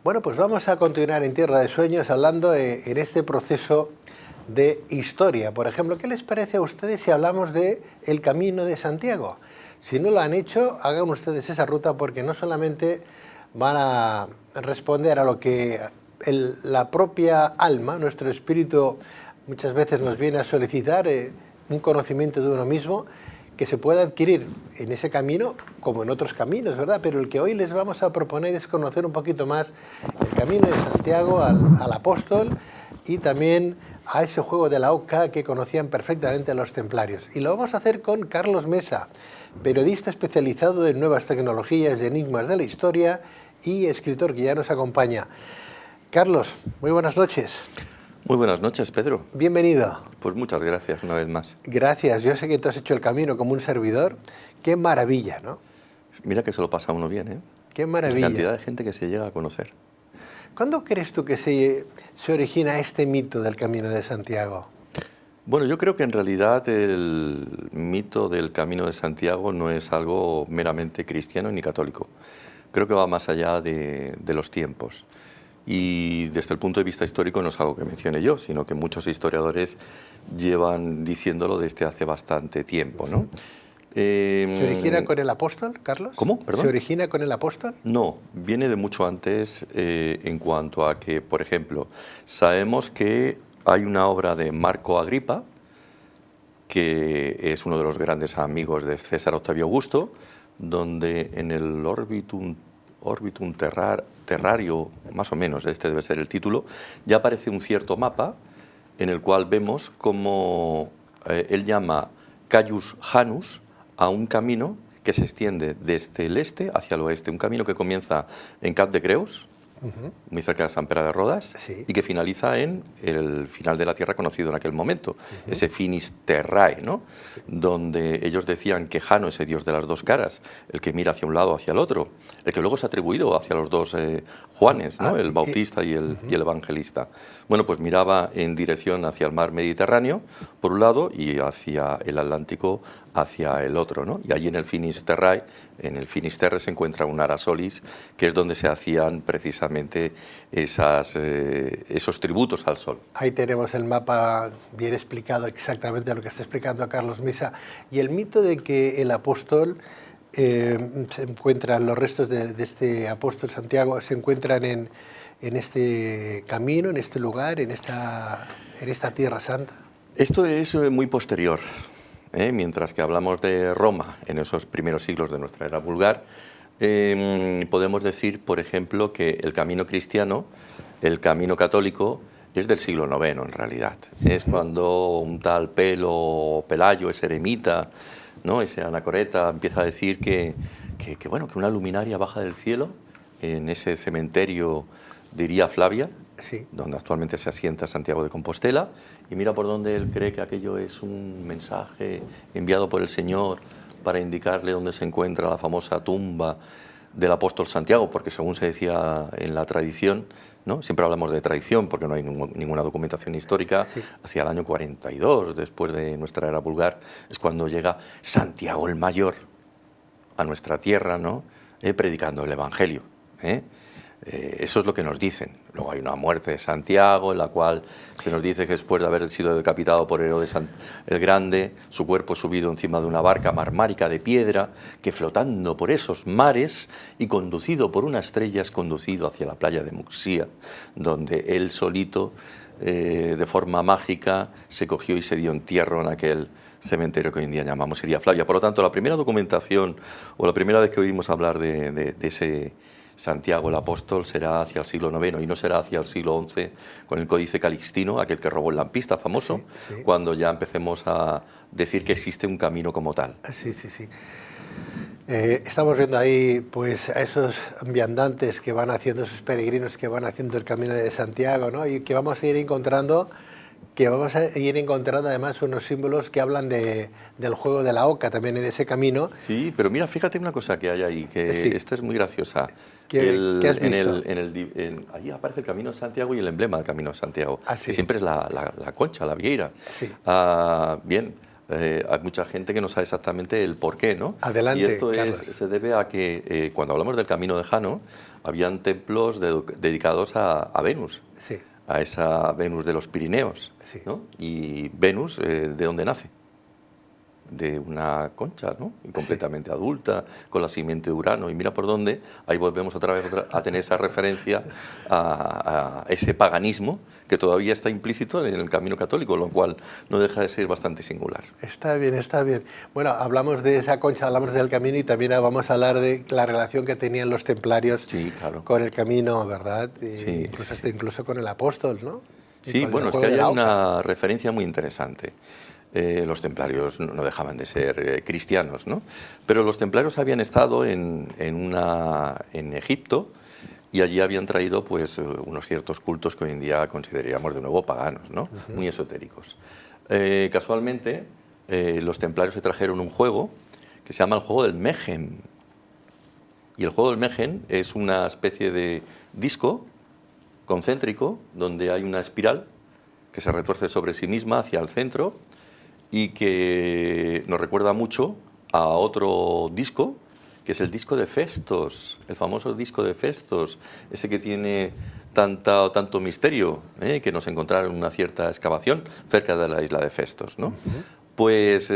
Bueno, pues vamos a continuar en Tierra de Sueños hablando en este proceso de historia. Por ejemplo, ¿qué les parece a ustedes si hablamos de el Camino de Santiago? Si no lo han hecho, hagan ustedes esa ruta porque no solamente van a responder a lo que la propia alma, nuestro espíritu, muchas veces nos viene a solicitar un conocimiento de uno mismo que se puede adquirir en ese camino como en otros caminos, ¿verdad? Pero el que hoy les vamos a proponer es conocer un poquito más el Camino de Santiago, al apóstol y también a ese juego de la oca que conocían perfectamente los templarios. Y lo vamos a hacer con Carlos Mesa, periodista especializado en nuevas tecnologías y enigmas de la historia y escritor que ya nos acompaña. Carlos, muy buenas noches. Muy buenas noches, Pedro. Bienvenido. Pues muchas gracias una vez más. Gracias. Yo sé que tú has hecho el camino como un servidor. Qué maravilla, ¿no? Mira que se lo pasa uno bien, ¿eh? Qué maravilla. La cantidad de gente que se llega a conocer. ¿Cuándo crees tú que se origina este mito del Camino de Santiago? Bueno, yo creo que en realidad el mito del Camino de Santiago no es algo meramente cristiano ni católico. Creo que va más allá de los tiempos. Y desde el punto de vista histórico no es algo que mencione yo, sino que muchos historiadores llevan diciéndolo desde hace bastante tiempo, ¿no? ¿Se origina con el apóstol, Carlos? ¿Cómo? ¿Perdón? ¿Se origina con el apóstol? No, viene de mucho antes en cuanto a que, por ejemplo, sabemos que hay una obra de Marco Agripa, que es uno de los grandes amigos de César Octavio Augusto, donde en el Orbitum Terrario, más o menos, este debe ser el título, ya aparece un cierto mapa en el cual vemos cómo él llama Caius Janus a un camino que se extiende desde el este hacia el oeste, un camino que comienza en Cap de Creus, muy cerca de Sant Pere de Rodas, sí, y que finaliza en el final de la Tierra conocido en aquel momento, ese Finis Terrae, ¿no? Sí. Donde ellos decían que Jano, ese dios de las dos caras, el que mira hacia un lado o hacia el otro, el que luego se ha atribuido hacia los dos Juanes, ¿no? El Bautista y el Evangelista. Bueno, pues miraba en dirección hacia el mar Mediterráneo, por un lado, y hacia el Atlántico, hacia el otro, ¿no? Y allí en el Finis Terrae, en el Finisterre, se encuentra un Ara Solis, que es donde se hacían precisamente esos tributos al sol. Ahí tenemos el mapa bien explicado, exactamente lo que está explicando a Carlos Mesa. Y el mito de que el apóstol se encuentran, los restos de este apóstol Santiago se encuentran en este camino, en este lugar, en esta Tierra Santa. Esto es muy posterior. Mientras que hablamos de Roma en esos primeros siglos de nuestra era vulgar, podemos decir, por ejemplo, que el camino cristiano, el camino católico, es del siglo IX en realidad. Es cuando un tal Pelayo, ese eremita, ¿no? Ese anacoreta, empieza a decir que una luminaria baja del cielo en ese cementerio, diría Flavia, sí, donde actualmente se asienta Santiago de Compostela, y mira por dónde él cree que aquello es un mensaje enviado por el Señor para indicarle dónde se encuentra la famosa tumba del apóstol Santiago, porque según se decía en la tradición, ¿no? Siempre hablamos de tradición porque no hay ninguna documentación histórica, sí, hacia el año 42, después de nuestra era vulgar, es cuando llega Santiago el Mayor a nuestra tierra, ¿no? Predicando el Evangelio, eso es lo que nos dicen. Luego hay una muerte de Santiago, en la cual se nos dice que después de haber sido decapitado por Herodes el Grande, su cuerpo es subido encima de una barca marmárica de piedra, que flotando por esos mares y conducido por una estrella es conducido hacia la playa de Muxía, donde él solito, de forma mágica, se cogió y se dio entierro en aquel cementerio que hoy en día llamamos Iria Flavia. Por lo tanto, la primera documentación, o la primera vez que oímos hablar de ese Santiago el Apóstol, será hacia el siglo IX y no será hacia el siglo XI con el Códice Calixtino, aquel que robó el lampista famoso, sí, sí, cuando ya empecemos a decir que existe un camino como tal. Sí, sí, sí. Estamos viendo ahí pues a esos viandantes que van haciendo, esos peregrinos que van haciendo el Camino de Santiago, ¿no? Y que vamos a ir encontrando además unos símbolos que hablan del juego de la oca también en ese camino. Sí, pero mira, fíjate una cosa que hay ahí, que sí, esta es muy graciosa. ¿Qué has visto? Allí aparece el Camino de Santiago y el emblema del Camino de Santiago, ¿Ah, sí? que siempre es la concha, la vieira. Sí. Bien, hay mucha gente que no sabe exactamente el por qué, ¿no? Adelante, y esto Carlos. se debe a que cuando hablamos del Camino de Jano, habían templos dedicados a Venus, Sí, a esa Venus de los Pirineos, sí. ¿no? Y Venus, ¿de dónde nace? De una concha, ¿no? Y completamente adulta, con la simiente de Urano. Y mira por dónde, ahí volvemos otra vez a tener esa referencia a ese paganismo que todavía está implícito en el camino católico, lo cual no deja de ser bastante singular. Está bien, está bien. Bueno, hablamos de esa concha, hablamos del camino y también vamos a hablar de la relación que tenían los templarios Sí, claro. con el camino, ¿verdad? Sí, Incluso, sí, sí. incluso con el apóstol, ¿no? Y Sí, con el bueno, es juego que de hay la una referencia muy interesante. Los templarios no dejaban de ser cristianos, ¿no? Pero los templarios habían estado en Egipto y allí habían traído pues, unos ciertos cultos que hoy en día consideraríamos de nuevo paganos, ¿no? Muy esotéricos. Casualmente, los templarios se trajeron un juego que se llama el juego del Megen. Y el juego del Megen es una especie de disco concéntrico donde hay una espiral que se retuerce sobre sí misma hacia el centro y que nos recuerda mucho a otro disco, que es el disco de Festos, el famoso disco de Festos, ese que tiene tanto misterio, que nos encontraron una cierta excavación cerca de la isla de Festos, ¿no? Pues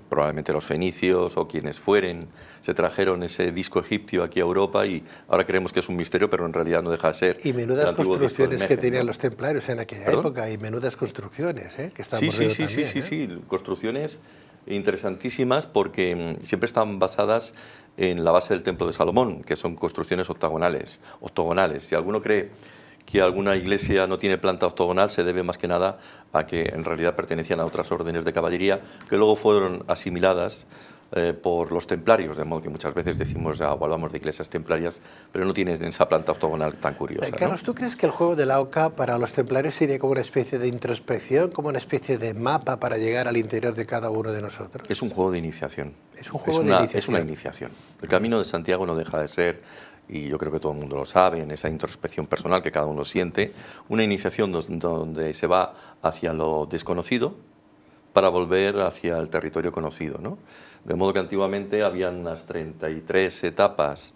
probablemente los fenicios o quienes fueren se trajeron ese disco egipcio aquí a Europa y ahora creemos que es un misterio, pero en realidad no deja de ser Y el menudas antiguo disco del construcciones que Megen, tenían ¿no? los templarios en aquella ¿Perdón? época, y menudas construcciones, ¿eh? Que estamos Sí, sí, viendo sí, sí, también, sí, ¿eh? sí, construcciones interesantísimas porque siempre están basadas en la base del Templo de Salomón, que son construcciones octogonales. Si alguno cree que alguna iglesia no tiene planta octogonal, se debe más que nada a que en realidad pertenecían a otras órdenes de caballería que luego fueron asimiladas por los templarios, de modo que muchas veces decimos o hablamos de iglesias templarias, pero no tienen esa planta octogonal tan curiosa, ¿no? Carlos, ¿tú crees que el juego de la oca para los templarios sería como una especie de introspección, como una especie de mapa para llegar al interior de cada uno de nosotros? Es un juego de iniciación. Es un juego de iniciación. Es una iniciación. El Camino de Santiago no deja de ser, y yo creo que todo el mundo lo sabe, en esa introspección personal que cada uno siente, una iniciación donde se va hacia lo desconocido para volver hacia el territorio conocido, ¿no? De modo que antiguamente habían unas 33 etapas,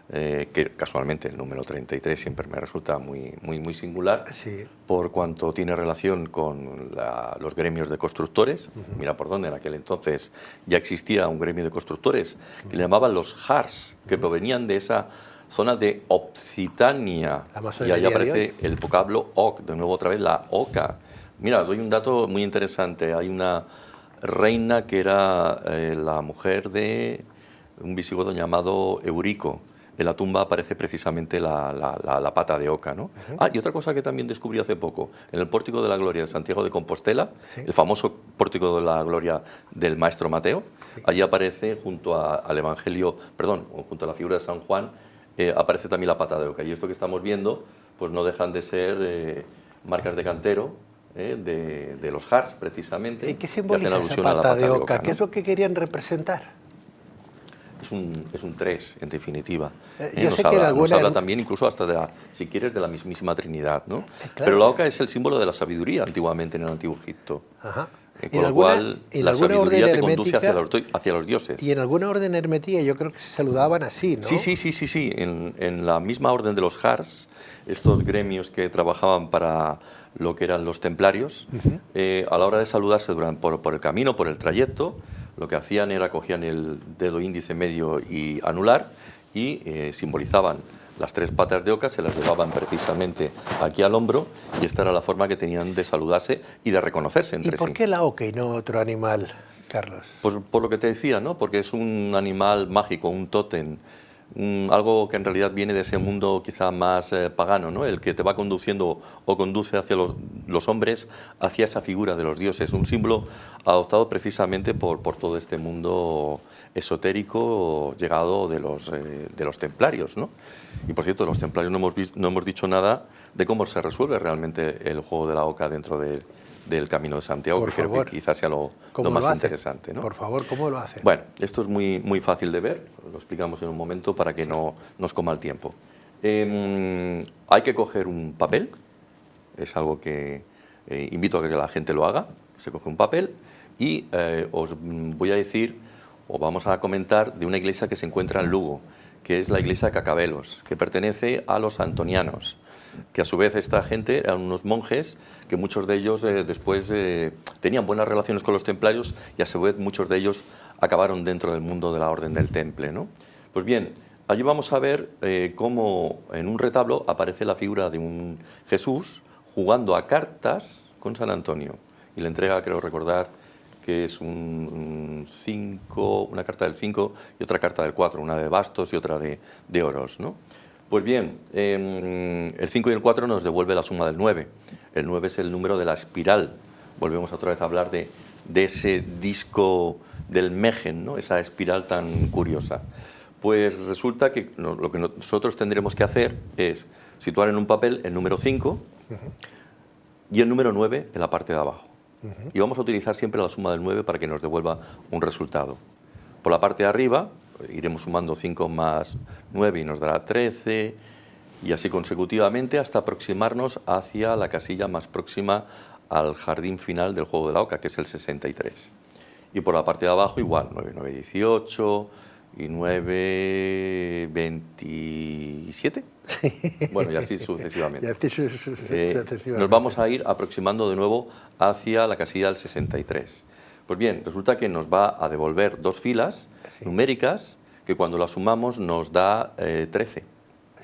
que casualmente el número 33 siempre me resulta muy singular, Sí. por cuanto tiene relación con los gremios de constructores. Mira por dónde, en aquel entonces ya existía un gremio de constructores que le llamaban los Hars, que provenían de esa zona de Occitania. Y ahí aparece el vocablo Oc, de nuevo otra vez la Oca. Mira, doy un dato muy interesante. Hay una reina que era la mujer de un visigodo llamado Eurico. En la tumba aparece precisamente la pata de oca, ¿no? Y otra cosa que también descubrí hace poco, en el Pórtico de la Gloria de Santiago de Compostela, sí, el famoso Pórtico de la Gloria del Maestro Mateo, sí, allí aparece junto al Evangelio, perdón, junto a la figura de San Juan, aparece también la pata de oca. Y esto que estamos viendo, pues no dejan de ser marcas de cantero, de los Hars, precisamente. ¿Y qué simboliza esa pata de oca? ¿Qué es lo que querían representar? Es un 3, en definitiva. Nos habla también incluso hasta si quieres, de la mismísima Trinidad, ¿no? Claro. Pero la oca es el símbolo de la sabiduría antiguamente en el Antiguo Egipto. Ajá. Con lo cual, la sabiduría te conduce hacia los dioses. Y en alguna orden hermética yo creo que se saludaban así, ¿no? Sí. En la misma orden de los Hars, estos gremios que trabajaban para lo que eran los templarios, a la hora de saludarse por el camino, por el trayecto, lo que hacían era cogían el dedo índice, medio y anular y simbolizaban las 3 patas de oca, se las llevaban precisamente aquí al hombro y esta era la forma que tenían de saludarse y de reconocerse entre sí. ¿Y por qué la oca y no otro animal, Carlos? Pues por lo que te decía, ¿no? Porque es un animal mágico, un tótem, algo que en realidad viene de ese mundo quizá más pagano, ¿no? El que te va conduciendo o conduce hacia los hombres, hacia esa figura de los dioses, un símbolo adoptado precisamente por todo este mundo esotérico llegado de los templarios, ¿no? Y por cierto, los templarios no hemos dicho nada de cómo se resuelve realmente el juego de la oca dentro del Camino de Santiago, que creo que quizás sea lo más interesante, ¿no? Por favor, ¿cómo lo hacen? Bueno, esto es muy fácil de ver, lo explicamos en un momento para que no nos coma el tiempo. Hay que coger un papel, es algo que invito a que la gente lo haga, se coge un papel Y os voy a decir, o vamos a comentar, de una iglesia que se encuentra en Lugo, que es la iglesia de Cacabelos, que pertenece a los antonianos, que a su vez esta gente eran unos monjes que muchos de ellos después tenían buenas relaciones con los templarios y a su vez muchos de ellos acabaron dentro del mundo de la Orden del Temple, ¿no? Pues bien, allí vamos a ver cómo en un retablo aparece la figura de un Jesús jugando a cartas con San Antonio. Y le entrega, creo recordar, que es un 5, una carta del 5 y otra carta del 4, una de bastos y otra de oros, ¿no? Pues bien, el 5 y el 4 nos devuelve la suma del 9. El 9 es el número de la espiral. Volvemos otra vez a hablar de ese disco del Megen, ¿no? Esa espiral tan curiosa. Pues resulta que lo que nosotros tendremos que hacer es situar en un papel el número 5 y el número 9 en la parte de abajo. Y vamos a utilizar siempre la suma del 9 para que nos devuelva un resultado. Por la parte de arriba iremos sumando 5 más 9 y nos dará 13, y así consecutivamente hasta aproximarnos hacia la casilla más próxima al jardín final del juego de la oca, que es el 63. Y por la parte de abajo igual, 9, 9, 18 y 9, 27. Sí. Bueno, y así sucesivamente. Nos vamos a ir aproximando de nuevo hacia la casilla del 63. Pues bien, resulta que nos va a devolver dos filas numéricas que cuando las sumamos nos da 13.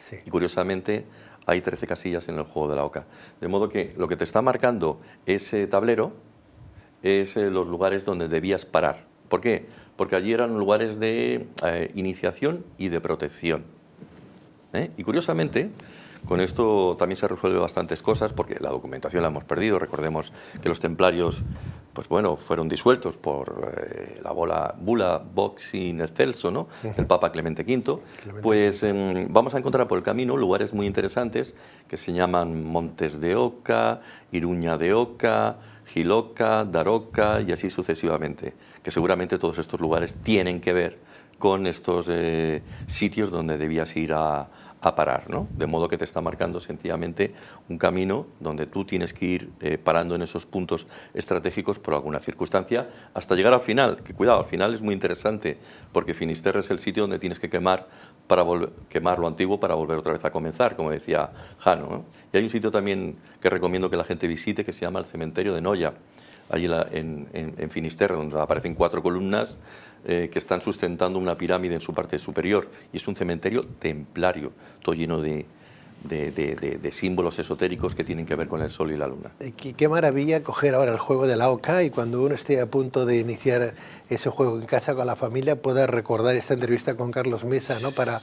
Sí. Y curiosamente hay 13 casillas en el juego de la oca. De modo que lo que te está marcando ese tablero es los lugares donde debías parar. ¿Por qué? Porque allí eran lugares de iniciación y de protección. Y curiosamente, con esto también se resuelve bastantes cosas, porque la documentación la hemos perdido. Recordemos que los templarios, pues bueno, fueron disueltos por la bula Vox in excelso, ¿no? El Papa Clemente V. Pues vamos a encontrar por el camino lugares muy interesantes que se llaman Montes de Oca, Iruña de Oca, Giloca, Daroca y así sucesivamente, que seguramente todos estos lugares tienen que ver con estos sitios donde debías ir a parar, ¿no? De modo que te está marcando sencillamente un camino donde tú tienes que ir parando en esos puntos estratégicos por alguna circunstancia hasta llegar al final, que cuidado, al final es muy interesante porque Finisterre es el sitio donde tienes que quemar lo antiguo para volver otra vez a comenzar, como decía Jano, ¿no? Y hay un sitio también que recomiendo que la gente visite que se llama el cementerio de Noya, allí en Finisterre, donde aparecen 4 columnas que están sustentando una pirámide en su parte superior. Y es un cementerio templario, todo lleno de símbolos esotéricos que tienen que ver con el sol y la luna. Qué maravilla coger ahora el juego de la oca y cuando uno esté a punto de iniciar ese juego en casa con la familia pueda recordar esta entrevista con Carlos Mesa, ¿no? Para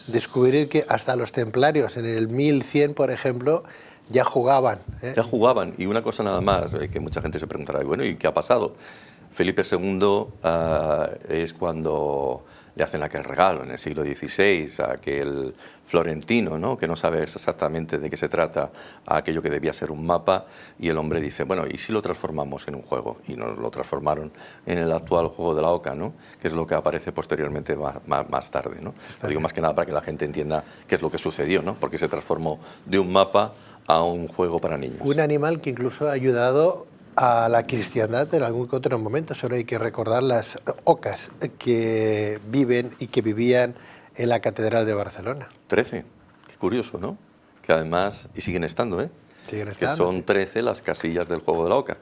descubrir que hasta los templarios en el 1100, por ejemplo, ya jugaban. Ya jugaban, y una cosa nada más, que mucha gente se preguntará, bueno, ¿y qué ha pasado? Felipe II es cuando le hacen aquel regalo en el siglo XVI a aquel florentino, ¿no? Que no sabe exactamente de qué se trata, a aquello que debía ser un mapa, y el hombre dice, bueno, ¿y si lo transformamos en un juego? Y nos lo transformaron en el actual juego de la oca, ¿no? Que es lo que aparece posteriormente más tarde, ¿no? Lo digo más que nada para que la gente entienda qué es lo que sucedió, ¿no? Porque se transformó de un mapa a un juego para niños. Un animal que incluso ha ayudado a la cristiandad en algún que otro momento. Solo hay que recordar las ocas que viven y que vivían en la Catedral de Barcelona. 13, qué curioso, ¿no? Que además, y siguen estando, ¿eh? Siguen estando. Que son 13 las casillas del juego de la oca.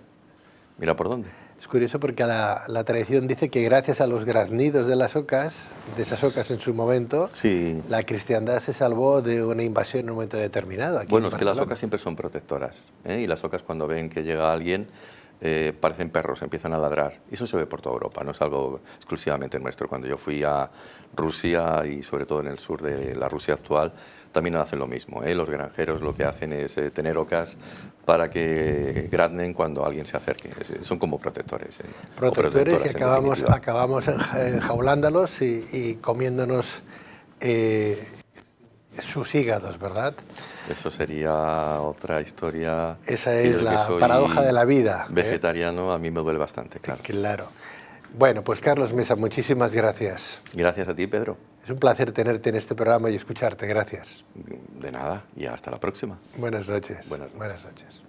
Mira por dónde. Es curioso porque la tradición dice que gracias a los graznidos de las ocas, de esas ocas en su momento, sí, la cristiandad se salvó de una invasión en un momento determinado. Bueno, es que las ocas siempre son protectoras, ¿eh? Y las ocas cuando ven que llega alguien parecen perros, empiezan a ladrar. Y eso se ve por toda Europa, no es algo exclusivamente nuestro. Cuando yo fui a Rusia y sobre todo en el sur de la Rusia actual, también hacen lo mismo, ¿eh? Los granjeros lo que hacen es tener ocas para que graznen cuando alguien se acerque. Son como protectores. Protectores y acabamos enjaulándolos y comiéndonos sus hígados, ¿verdad? Eso sería otra historia. Esa es la paradoja de la vida. Vegetariano, a mí me duele bastante, claro. Claro. Bueno, pues Carlos Mesa, muchísimas gracias. Gracias a ti, Pedro. Es un placer tenerte en este programa y escucharte. Gracias. De nada, y hasta la próxima. Buenas noches. Buenas noches. Buenas noches.